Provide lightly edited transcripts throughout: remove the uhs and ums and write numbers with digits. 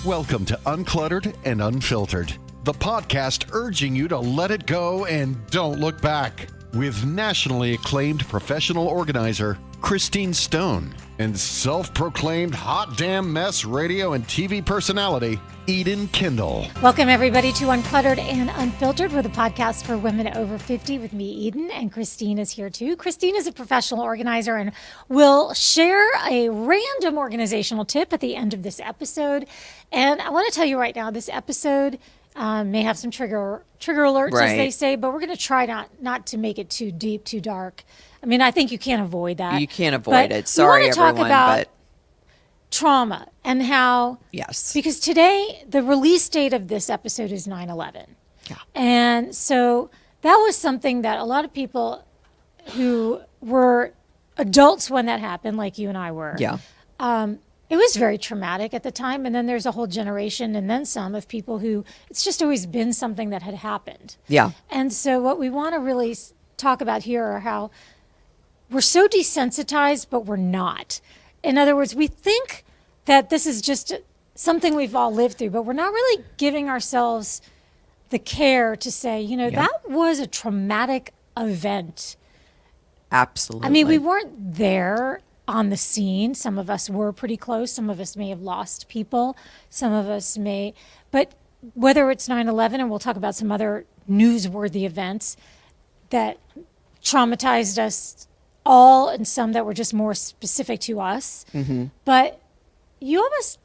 Welcome to Uncluttered and Unfiltered, the podcast urging you to let it go and don't look back. With nationally acclaimed professional organizer Christine Stone and self-proclaimed hot damn mess radio and TV personality Eden Kendall. Welcome everybody to Uncluttered and Unfiltered, with a podcast for women over 50 with me, Eden, and Christine is here too. Christine is a professional organizer and will share a random organizational tip at the end of this episode. And I want to tell you right now, this episode may have some trigger alerts, as they say, but we're going to try not to make it too deep, too dark. I mean, I think you can't avoid that. You can't avoid it. Sorry, everyone. Talk about trauma and how, yes, because today the release date of this episode is 9/11. Yeah. And so that was something that a lot of people who were adults when that happened, like you and I were, it was very traumatic at the time. And then there's a whole generation and then some of people who it's just always been something that had happened. Yeah. And so what we want to really talk about here are how we're so desensitized, but we're not. In other words, we think that this is just something we've all lived through, but we're not really giving ourselves the care to say, you know, that was a traumatic event. Absolutely. I mean, we weren't there on the scene. Some of us were pretty close. Some of us may have lost people. Some of us may, but whether it's 9/11, and we'll talk about some other newsworthy events that traumatized us all, and some that were just more specific to us. Mm-hmm. But you almost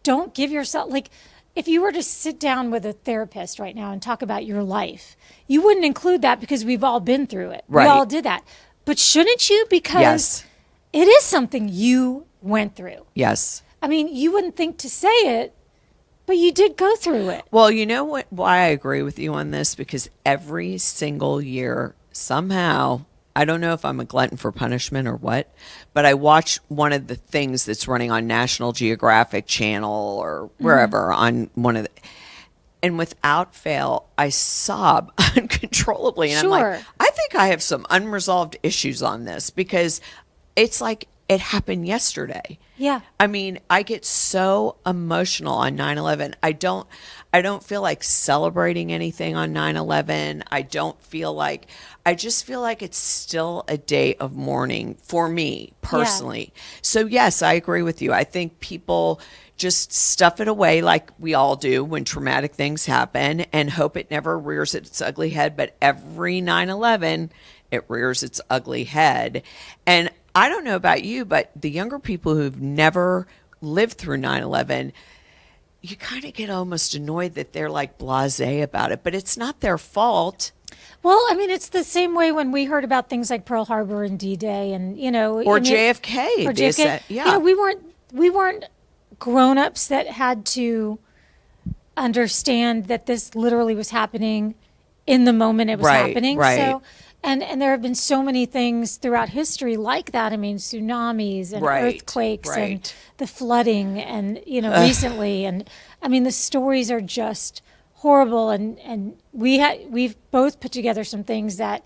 don't give yourself, like, if you were to sit down with a therapist right now and talk about your life, you wouldn't include that because we've all been through it. Right. We all did that. But shouldn't you? Because it is something you went through. Yes. I mean, you wouldn't think to say it, but you did go through it. Well, you know what? Why I agree with you on this? Because every single year, somehow, I don't know if I'm a glutton for punishment or what, but I watch one of the things that's running on National Geographic Channel or wherever on one of the, and without fail, I sob uncontrollably. And I'm like, I think I have some unresolved issues on this, because it's like it happened yesterday. Yeah. I mean, I get so emotional on 9/11. I don't feel like celebrating anything on 9/11. I just feel like it's still a day of mourning for me personally. Yeah. So yes, I agree with you. I think people just stuff it away like we all do when traumatic things happen and hope it never rears its ugly head. But every 9/11, it rears its ugly head. And I don't know about you, but the younger people who've never lived through 9/11, you kind of get almost annoyed that they're like blasé about it, but it's not their fault. Well, I mean, it's the same way when we heard about things like Pearl Harbor and D-Day and, you know. Or JFK. Or JFK. You know, we weren't grown-ups that had to understand that this literally was happening in the moment it was happening. Right. So, and there have been so many things throughout history like that. I mean, tsunamis and earthquakes and the flooding and, you know, recently. And I mean, the stories are just horrible. And we've both put together some things that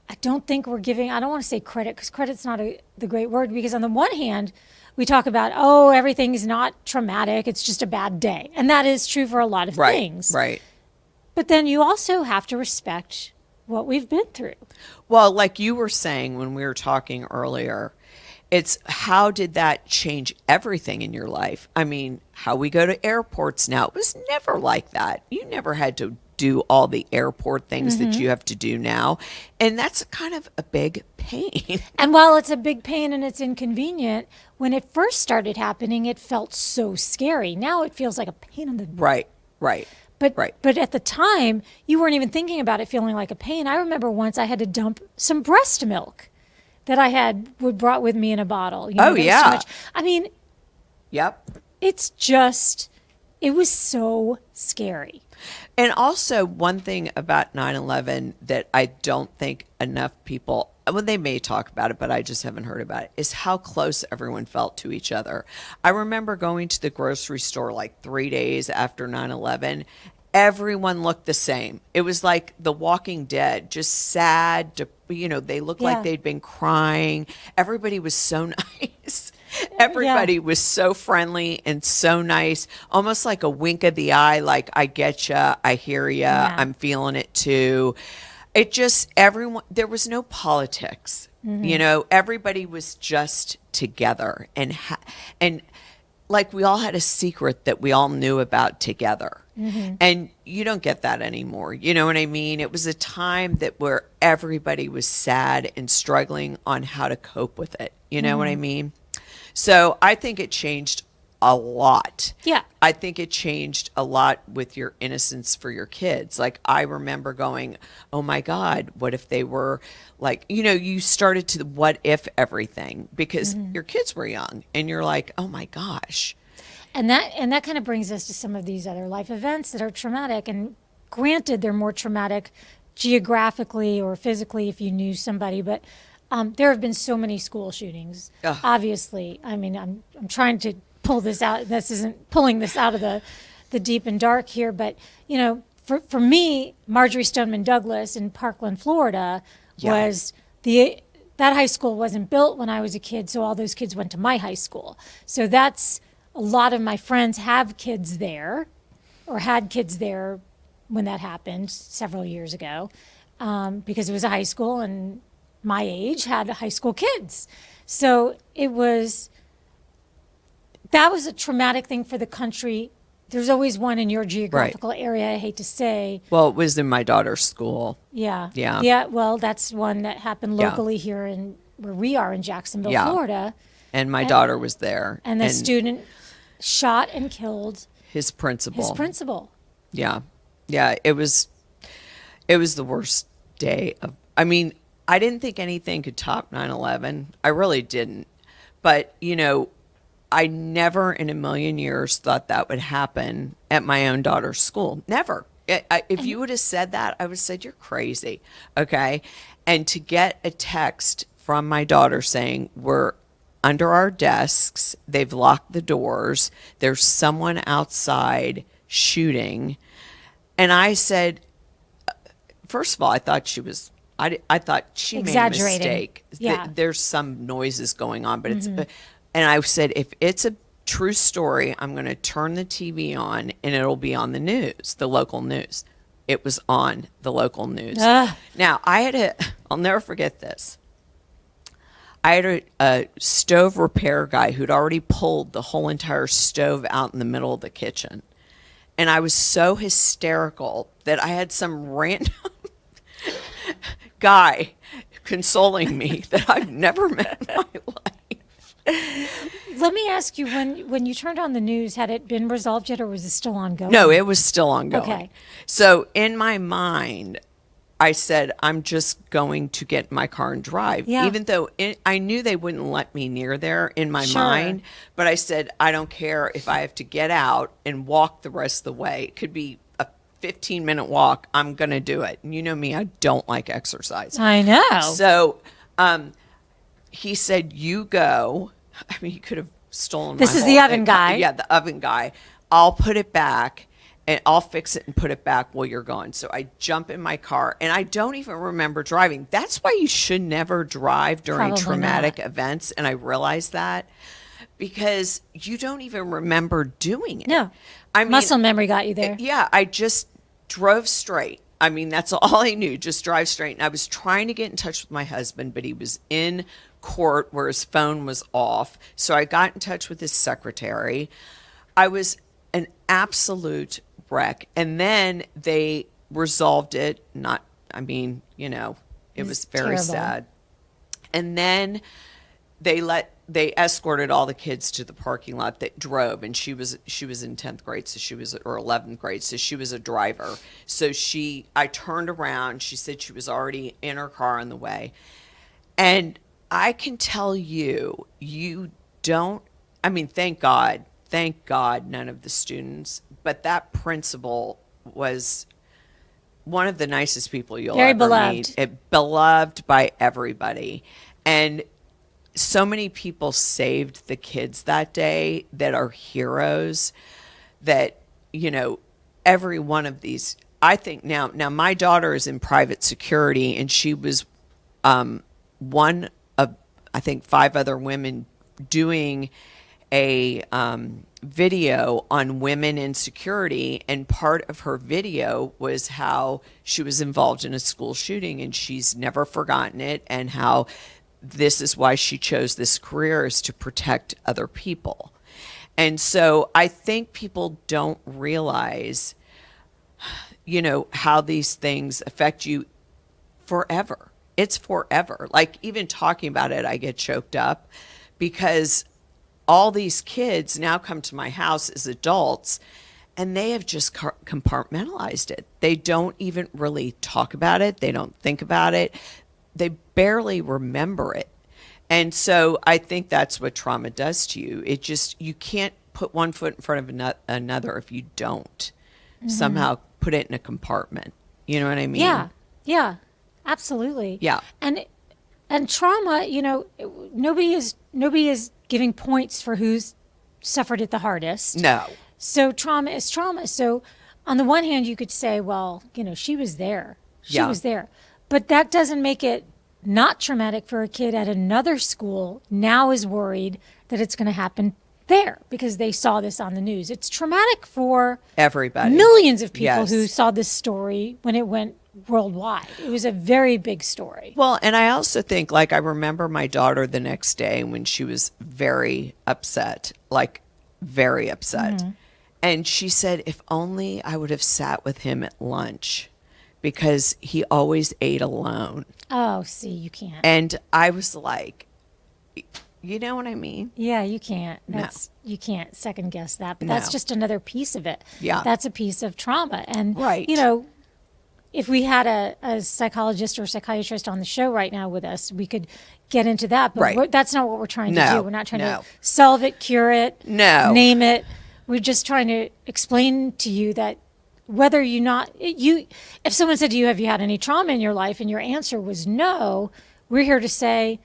I don't think we're giving, I don't want to say credit, because credit's not the great word, because on the one hand, we talk about, everything's not traumatic, it's just a bad day. And that is true for a lot of things. Right. But then you also have to respect what we've been through. Well, like you were saying when we were talking earlier, it's how did that change everything in your life? I mean, how we go to airports now, it was never like that. You never had to do all the airport things that you have to do now. And that's kind of a big pain. And while it's a big pain and it's inconvenient, when it first started happening, it felt so scary. Now it feels like a pain in the Right. But at the time, you weren't even thinking about it feeling like a pain. I remember once I had to dump some breast milk that I brought with me in a bottle. You know, too much. I mean, it's just, it was so scary. And also one thing about 9/11 that I don't think enough people, well, they may talk about it, but I just haven't heard about it, is how close everyone felt to each other. I remember going to the grocery store like 3 days after 9/11. Everyone looked the same. It was like The Walking Dead, just sad. They looked like they'd been crying. Everybody was so nice. Everybody was so friendly and so nice, almost like a wink of the eye, like, I get ya, I hear ya, Yeah. I'm feeling it too. It just, everyone, there was no politics. You know, everybody was just together, and like, we all had a secret that we all knew about together. And you don't get that anymore. You know what I mean? It was a time that where everybody was sad and struggling on how to cope with it. You know what I mean? So I think it changed a lot. Yeah. I think it changed a lot with your innocence for your kids. Like, I remember going, oh my God, what if they were like, you know, you started to what if everything because your kids were young, and you're like, oh my gosh. And that kind of brings us to some of these other life events that are traumatic. And granted, they're more traumatic geographically or physically if you knew somebody, but there have been so many school shootings. Ugh. Obviously, I mean, I'm trying to pull this out. This isn't pulling this out of the deep and dark here, but you know, for me, Marjorie Stoneman Douglas in Parkland, Florida, was that high school wasn't built when I was a kid, so all those kids went to my high school. So that's a lot of my friends have kids there, or had kids there when that happened several years ago, because it was a high school and my age had high school kids. So that was a traumatic thing for the country. There's always one in your geographical area, I hate to say. Well, it was in my daughter's school. Yeah. Yeah. Yeah, well, that's one that happened locally here in where we are in Jacksonville, Florida. And my daughter was there. And the student shot and killed his principal. Yeah. Yeah, it was the worst day of, I mean, I didn't think anything could top 9/11. I really didn't. But, you know, I never in a million years thought that would happen at my own daughter's school. Never. If you would have said that, I would have said, you're crazy. Okay. And to get a text from my daughter saying, we're under our desks, they've locked the doors, there's someone outside shooting. And I said, first of all, I thought she was, I thought she made a mistake. Yeah. There's some noises going on, but it's, and I said, if it's a true story, I'm going to turn the TV on and it'll be on the news, the local news. It was on the local news. Now, I'll never forget this. I had a stove repair guy who'd already pulled the whole entire stove out in the middle of the kitchen. And I was so hysterical that I had some random guy consoling me that I've never met in my life. Let me ask you, when you turned on the news, had it been resolved yet, or was it still ongoing? No, it was still ongoing. Okay. So in my mind, I said, I'm just going to get in my car and drive. Yeah. Even though I knew they wouldn't let me near there in my Sure. mind. But I said, I don't care if I have to get out and walk the rest of the way. It could be a 15-minute walk. I'm going to do it. And you know me, I don't like exercise. I know. So he said, you go. I mean, he could have stolen This my is whole the oven thing. guy. Yeah, the oven guy. I'll put it back. And I'll fix it and put it back while you're gone. So I jump in my car, and I don't even remember driving. That's why you should never drive during Probably traumatic not. events. And I realized that because you don't even remember doing it. No. I mean, Muscle memory got you there. yeah, I just drove straight. I mean, that's all I knew, just drive straight. And I was trying to get in touch with my husband, but he was in court where his phone was off. So I got in touch with his secretary. I was an absolute wreck. And then they resolved it. It was very terrible. sad. And then they escorted all the kids to the parking lot that drove, and she was in 10th grade, so or 11th grade, so she was a driver. So I turned around, she said she was already in her car on the way. And I can tell you don't, I mean, thank God, none of the students, but that principal was one of the nicest people you'll Very ever beloved. meet. Beloved by everybody. And so many people saved the kids that day that are heroes that, every one of these, I think now my daughter is in private security, and she was one of, I think, 5 other women doing a video on women insecurity, and part of her video was how she was involved in a school shooting and she's never forgotten it, and how this is why she chose this career, is to protect other people. And so I think people don't realize, you know, how these things affect you forever. It's forever. Like, even talking about it, I get choked up, because all these kids now come to my house as adults and they have just compartmentalized it. They don't even really talk about it. They don't think about it. They barely remember it. And so I think that's what trauma does to you. It just, you can't put one foot in front of another if you don't somehow put it in a compartment. You know what I mean? Yeah. Yeah. Absolutely. Yeah. And trauma, you know, nobody is giving points for who's suffered it the hardest. No. So trauma is trauma. So on the one hand, you could say, well, you know, she was there. She was there. But that doesn't make it not traumatic for a kid at another school now is worried that it's going to happen there because they saw this on the news. It's traumatic for everybody. Millions of people Yes. who saw this story when it went worldwide. It was a very big story. Well, and I also think, like, I remember my daughter the next day when she was very upset, like very upset. And she said, if only I would have sat with him at lunch, because he always ate alone. Oh, see, you can't. And I was like, you know what I mean? Yeah, you can't. No. You can't second guess that. But No. that's just another piece of it. Yeah. That's a piece of trauma. And, Right. you know, if we had a psychologist or psychiatrist on the show right now with us, we could get into that. But Right. that's not what we're trying to No, do. We're not trying no. to solve it, cure it, No. name it. We're just trying to explain to you that whether you not you, if someone said to you, have you had any trauma in your life, and your answer was no, we're here to say,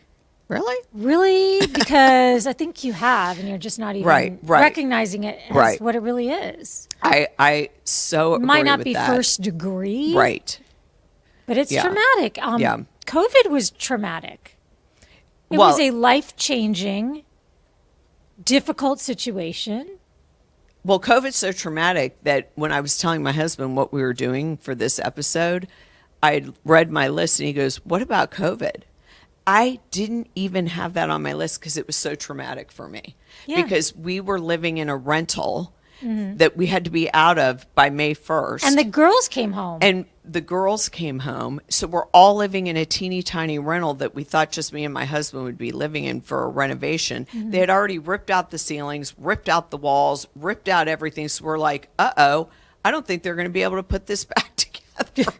really, because I think you have, and you're just not even Right. recognizing it as Right. what it really is. I so agree Might not with be that. first degree, Right. but it's Yeah. traumatic. Yeah. COVID was traumatic. It Well- was a life-changing, difficult situation. Well, COVID's so traumatic that when I was telling my husband what we were doing for this episode, I read my list and he goes, what about COVID? I didn't even have that on my list because it was so traumatic for me. Yeah. Because we were living in a rental that we had to be out of by May 1st. And the girls came home. And the girls came home. So we're all living in a teeny tiny rental that we thought just me and my husband would be living in for a renovation. They had already ripped out the ceilings, ripped out the walls, ripped out everything. So we're like, I don't think they're going to be able to put this back together.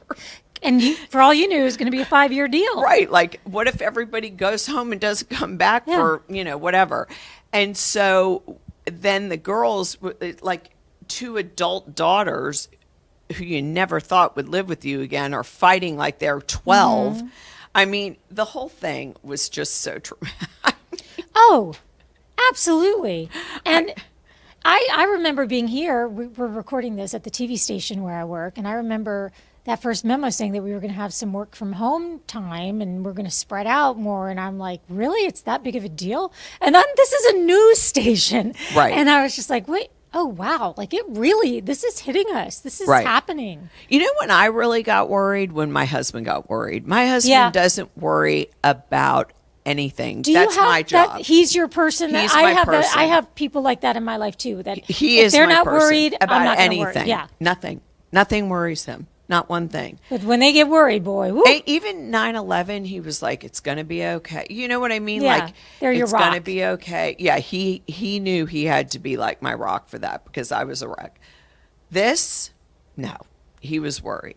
And for all you knew, it was going to be a 5-year deal. Right. Like, what if everybody goes home and doesn't come back for, whatever? And so then the girls, like 2 adult daughters who you never thought would live with you again, are fighting like they're 12. I mean, the whole thing was just so traumatic. Oh, absolutely. And I remember being here. We're recording this at the TV station where I work. And I remember that first memo saying that we were going to have some work from home time and we're going to spread out more. And I'm like, really? It's that big of a deal? And then this is a news station. Right. And I was just like, wait, oh, wow. Like this is hitting us. This is Right. happening. You know when I really got worried? When my husband got worried. My husband doesn't worry about anything. Do That's you have my job. that? He's your person. He's I my have person. I have people like that in my life too. That He if is they're my not person worried about I'm not gonna anything. worry. Yeah. Nothing worries him. Not one thing. But when they get worried, boy, woo. Even 9/11, he was like, "It's going to be okay." You know what I mean? Yeah, Like, they're your it's going to rock. be okay. Yeah, he knew he had to be like my rock for that because I was a wreck. This, no, he was worried.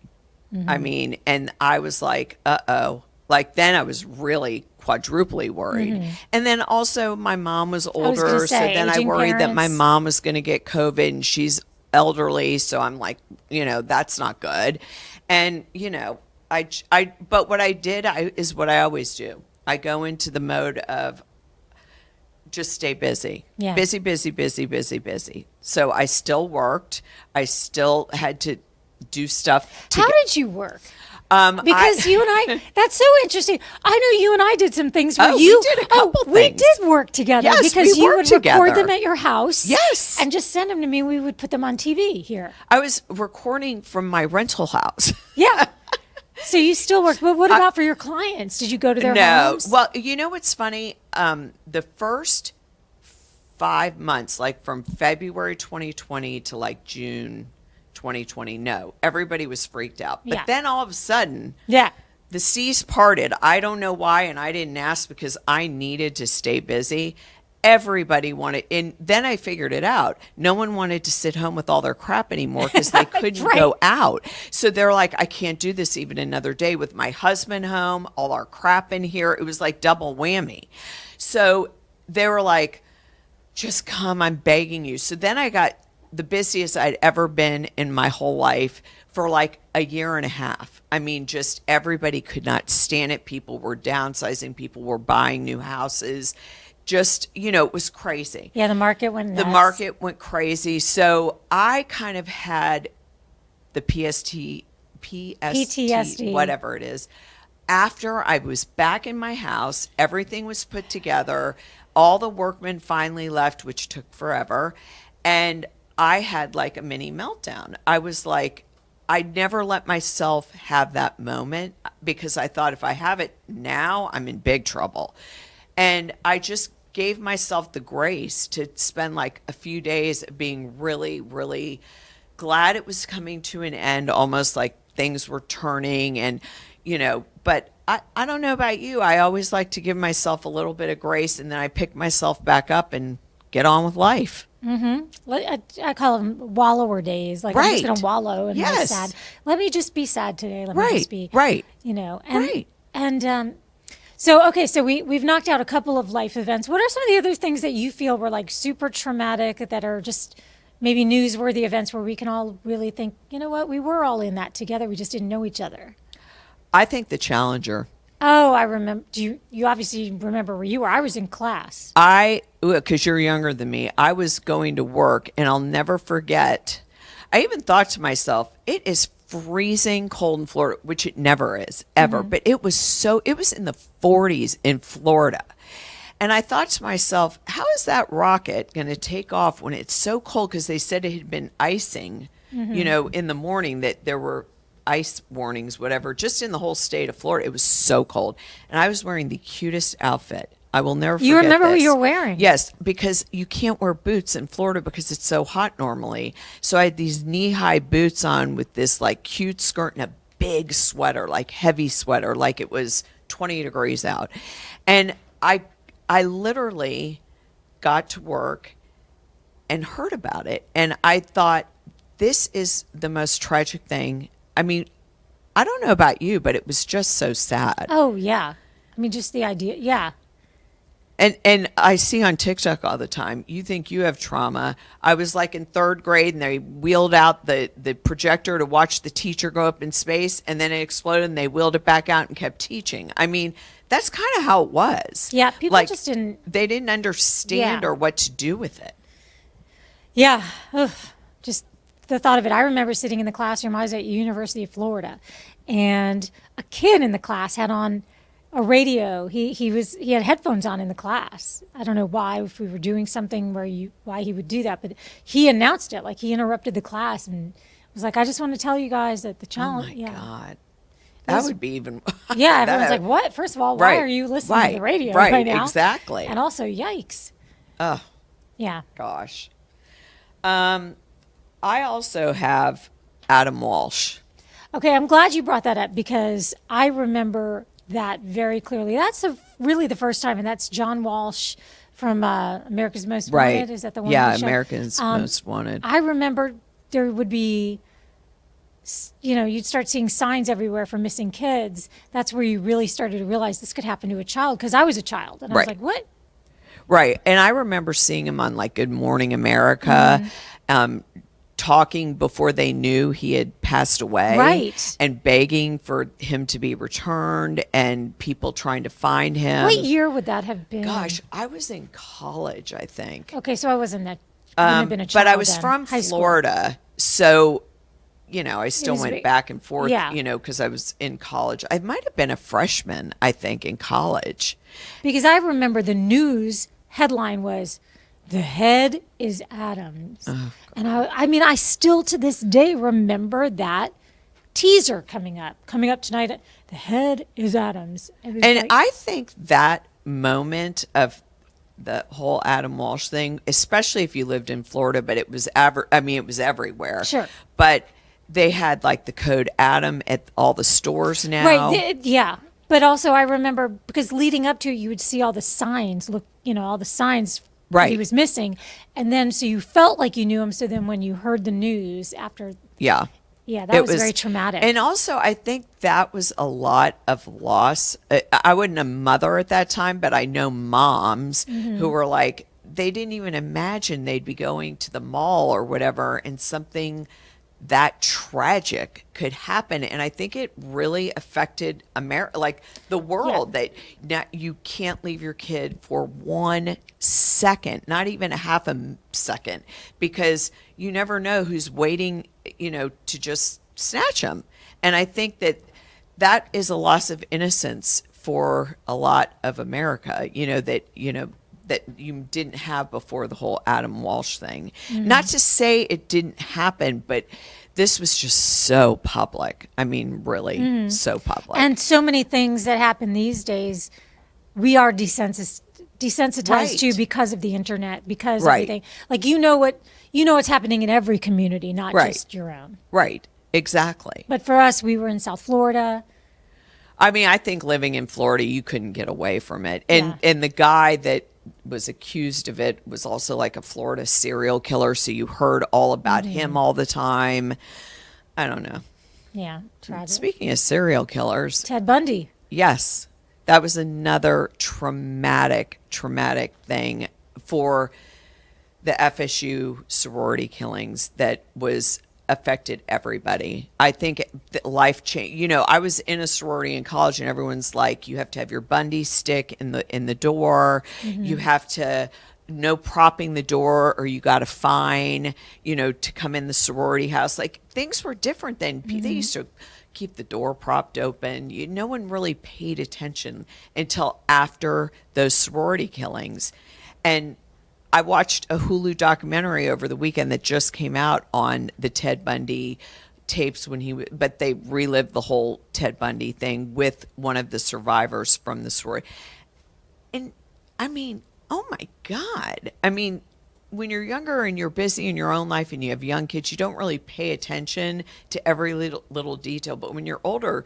Mm-hmm. I mean, and I was like, "Uh-oh." Like then I was really quadruply worried. And then also my mom was Mm-hmm. was gonna older, so say, then I aging worried that my parents. mom was going to get COVID and she's elderly, so I'm like, that's not good. And but what I did is what I always do. I go into the mode of just stay busy. Yeah. Busy, busy, busy, busy, busy. So I still worked. I still had to do stuff to How did you work? Because you and I, that's so interesting. I know you and I did some things where we did a couple we things. did work together. Yes, because we you worked would record together. them at your house. Yes. And just send them to me. We would put them on TV here. I was recording from my rental house. Yeah. So you still work. But what about for your clients? Did you go to their homes? Well, you know what's funny? The first 5 months, like from February 2020 to like June 2020, no, everybody was freaked out. But Yeah. then all of a sudden, Yeah. the seas parted. I don't know why, and I didn't ask because I needed to stay busy. Everybody wanted, and then I figured it out. No one wanted to sit home with all their crap anymore because they couldn't Right. go out. So they're like, I can't do this even another day with my husband home, all our crap in here. It was like double whammy. So they were like, just come, I'm begging you. So then I got the busiest I'd ever been in my whole life for like a year and a half. I mean, just everybody could not stand it. People were downsizing, people were buying new houses. Just, it was crazy. Yeah, the market went nuts. The market went crazy. So I kind of had the PTSD, whatever it is. After I was back in my house, everything was put together. All the workmen finally left, which took forever. And I had like a mini meltdown. I was like, I never let myself have that moment because I thought if I have it now, I'm in big trouble. And I just gave myself the grace to spend like a few days being really, really glad it was coming to an end, almost like things were turning and, but I don't know about you. I always like to give myself a little bit of grace and then I pick myself back up and get on with life. I call them wallower days. Like I'm just going to wallow and be sad. Let me just be sad today. Let me just be And so we've knocked out a couple of life events. What are some of the other things that you feel were like super traumatic that are just maybe newsworthy events where we can all really think, you know what, we were all in that together. We just didn't know each other. I think the Challenger. Oh, I remember. You obviously remember where you were. I was in class. Because you're younger than me, I was going to work and I'll never forget. I even thought to myself, it is freezing cold in Florida, which it never is, ever. But it was in the 40s in Florida. And I thought to myself, how is that rocket going to take off when it's so cold? Because they said it had been icing, in the morning, that there were ice warnings, whatever, just in the whole state of Florida. It was so cold. And I was wearing the cutest outfit. I will never forget. You remember what this. you were wearing? Yes, because you can't wear boots in Florida because it's so hot normally. So I had these knee-high boots on with this like cute skirt and a big sweater, like heavy sweater, like it was 20 degrees out. And I literally got to work and heard about it. And I thought, this is the most tragic thing. I mean, I don't know about you, but it was just so sad. Oh, yeah. I mean, just the idea. Yeah. And I see on TikTok all the time, you think you have trauma. I was like in third grade and they wheeled out the projector to watch the teacher go up in space and then it exploded and they wheeled it back out and kept teaching. I mean, that's kind of how it was. Yeah, people like, just didn't. They didn't understand or what to do with it. Yeah. Ugh. Just the thought of it. I remember sitting in the classroom. I was at University of Florida and a kid in the class had on a radio. He had headphones on in the class. I don't know why, if we were doing something why he would do that, but he announced it. Like he interrupted the class and was like, I just want to tell you guys that the challenge. Oh my God. That would be even. Yeah. Everyone's like, what? First of all, why are you listening to the radio right now? Exactly. And also, yikes. Oh. Yeah. Gosh. I also have Adam Walsh. Okay. I'm glad you brought that up because I remember that very clearly. That's really the first time, and that's John Walsh from America's Most Wanted. Is that the one? Yeah, America's Most Wanted. I remember there would be, you'd start seeing signs everywhere for missing kids. That's where you really started to realize this could happen to a child, because I was a child, and I was like, what? Right, and I remember seeing him on like Good Morning America, talking before they knew he had passed away, right, and begging for him to be returned and people trying to find him. What year would that have been? Gosh, I was in college, I think. Okay, so I wasn't that. Wouldn't have been a child but I was then. from High Florida, school. so I still was went big. back and forth, Yeah. because I was in college. I might have been a freshman, I think, in college. Because I remember the news headline was, "The head is Adams." And I mean, I still to this day remember that teaser coming up tonight. "The head is Adams." It was And like, I think that moment of the whole Adam Walsh thing, especially if you lived in Florida, but it was it was everywhere. Sure. But they had like the code Adam at all the stores now. right, yeah. But also, I remember because leading up to it, you would see all the signs. All the signs that he Right. was missing, and then so you felt like you knew him. So then, when you heard the news after, Yeah. that was very traumatic. And also, I think that was a lot of loss. I wasn't a mother at that time, but I know moms who were like, they didn't even imagine they'd be going to the mall or whatever, and something that tragic could happen. And I think it really affected America, like the world, that now you can't leave your kid for 1 second, not even a half a second, because you never know who's waiting, to just snatch them. And I think that is a loss of innocence for a lot of America, that you didn't have before the whole Adam Walsh thing. Not to say it didn't happen, but this was just so public. I mean, really so public. And so many things that happen these days, we are desensitized Right. to because of the internet, because Right. everything. Like what's happening in every community, not Right. just your own. Right, exactly. But for us, we were in South Florida. I mean, I think living in Florida, you couldn't get away from it. And Yeah. and the guy that was accused of it was also like a Florida serial killer, so you heard all about him all the time. I don't know. Yeah, tragic. Speaking of serial killers, Ted Bundy. yes, that was another traumatic thing for the FSU sorority killings that was affected everybody. I think life change. I was in a sorority in college, and everyone's like, you have to have your Bundy stick in the door. You have to no propping the door, or you got a fine. To come in the sorority house. Like things were different then. They used to keep the door propped open. No one really paid attention until after those sorority killings, and I watched a Hulu documentary over the weekend that just came out on the Ted Bundy tapes but they relived the whole Ted Bundy thing with one of the survivors from the sorority. And I mean, oh my God. I mean, when you're younger and you're busy in your own life and you have young kids, you don't really pay attention to every little detail. But when you're older,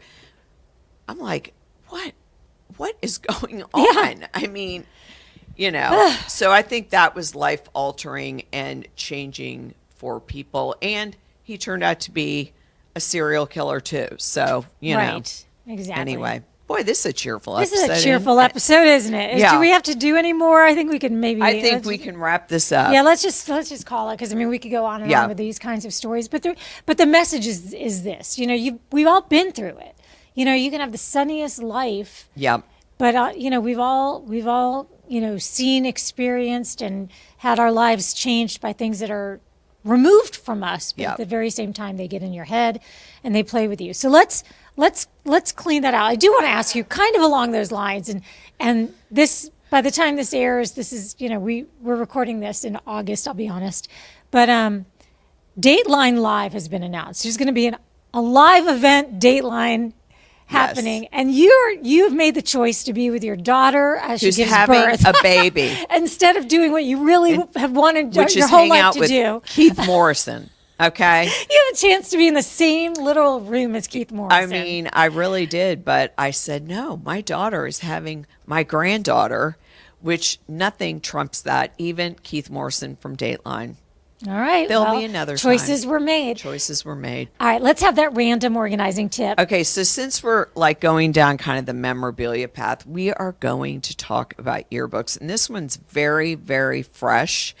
I'm like, what is going on? I mean, so I think that was life altering and changing for people. And he turned out to be a serial killer too. So, Right. Exactly. Anyway, boy, this is a cheerful This episode. is a cheerful episode, isn't it? Yeah. Do we have to do any more? I think we can maybe. I think we can wrap this up. Yeah, let's just call it, because I mean we could go on and Yeah. on with these kinds of stories, but the message is this: we've all been through it. You can have the sunniest life, Yeah. but we've all seen, experienced, and had our lives changed by things that are removed from us, but Yeah. at the very same time they get in your head and they play with you. So let's clean that out. I do want to ask you, kind of along those lines, and this, by the time this airs, this is we're recording this in August, I'll be honest, but Dateline Live has been announced. There's going to be a live event, Dateline, happening, and you've made the choice to be with your daughter as Who's she gives having birth, a baby. instead of doing what you really have wanted Which your is whole hang life out to with do. Keith Morrison. Okay. You have a chance to be in the same little room as Keith Morrison. I mean, I really did, but I said, no, my daughter is having my granddaughter, which nothing trumps that, even Keith Morrison from Dateline. all right, There'll be another choices time. were made. Choices were made. All right, let's have that random organizing tip. Okay, so since we're like going down kind of the memorabilia path, we are going to talk about yearbooks. And this one's very, very fresh.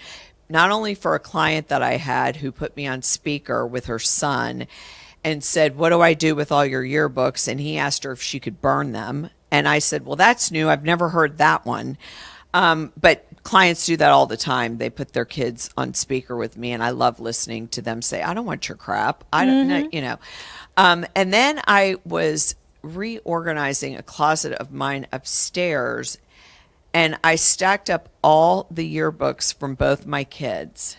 Not only for a client that I had who put me on speaker with her son and said, what do I do with all your yearbooks? And he asked her if she could burn them. And I said, well, that's new. I've never heard that one. But clients do that all the time. They put their kids on speaker with me, and I love listening to them say, I don't want your crap. I don't know, you know. And then I was reorganizing a closet of mine upstairs, and I stacked up all the yearbooks from both my kids.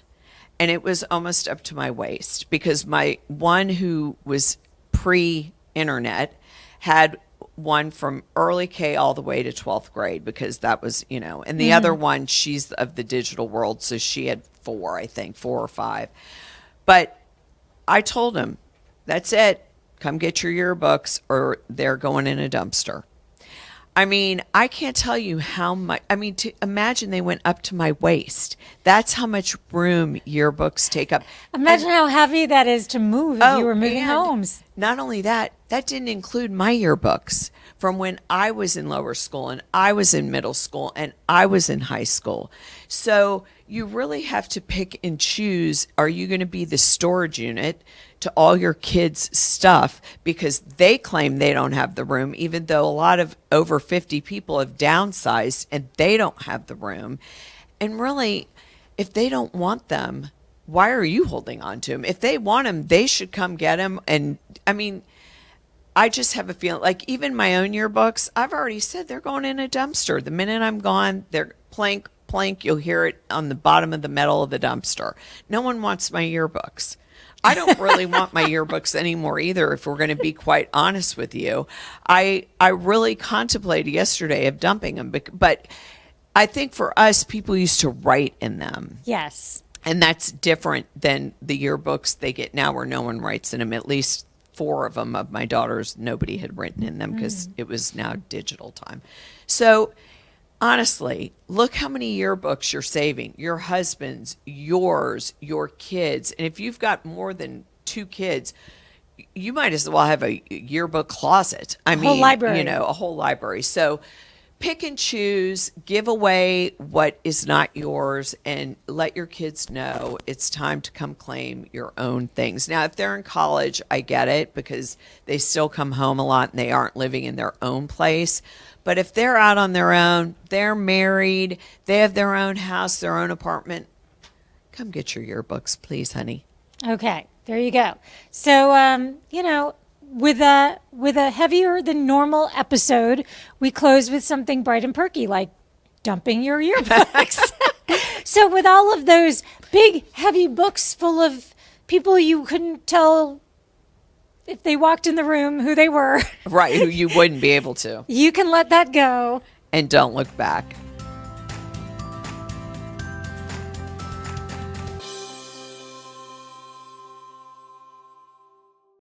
And it was almost up to my waist because my one who was pre-internet had one from early K all the way to 12th grade because that was, you know, and the other one, she's of the digital world. So she had four or five. But I told him, that's it. Come get your yearbooks or they're going in a dumpster. I mean, I can't tell you how much. I mean, to imagine they went up to my waist. That's how much room yearbooks take up. Imagine how heavy that is to move if you were moving and homes. Not only that, that didn't include my yearbooks from when I was in lower school and I was in middle school and I was in high school. So you really have to pick and choose. Are you going to be the storage unit to all your kids' stuff because they claim they don't have the room, even though a lot of over 50 people have downsized and they don't have the room? And really, if they don't want them, why are you holding on to them? If they want them, they should come get them. And I mean, I just have a feeling like even my own yearbooks, I've already said they're going in a dumpster. The minute I'm gone, they're plank, you'll hear it on the bottom of the metal of the dumpster. No one wants my yearbooks. I don't really want my yearbooks anymore either, if we're going to be quite honest with you. I really contemplated yesterday of dumping them, but I think for us, people used to write in them. Yes. And that's different than the yearbooks they get now where no one writes in them. At least 4 of them of my daughters, nobody had written in them because it was now digital time. So honestly, look how many yearbooks you're saving. Your husband's, yours, your kids. And if you've got more than 2 kids, you might as well have a yearbook closet. I mean, whole library. You know, a whole library. So pick and choose, give away what is not yours, and let your kids know it's time to come claim your own things. Now, if they're in college, I get it because they still come home a lot and they aren't living in their own place. But if they're out on their own, they're married, they have their own house, their own apartment, come get your yearbooks, please, honey. Okay, there you go. So, you know, with a heavier than normal episode, we close with something bright and perky like dumping your yearbooks. So with all of those big, heavy books full of people you couldn't tell if they walked in the room who they were. Right, who you wouldn't be able to. You can let that go. And don't look back.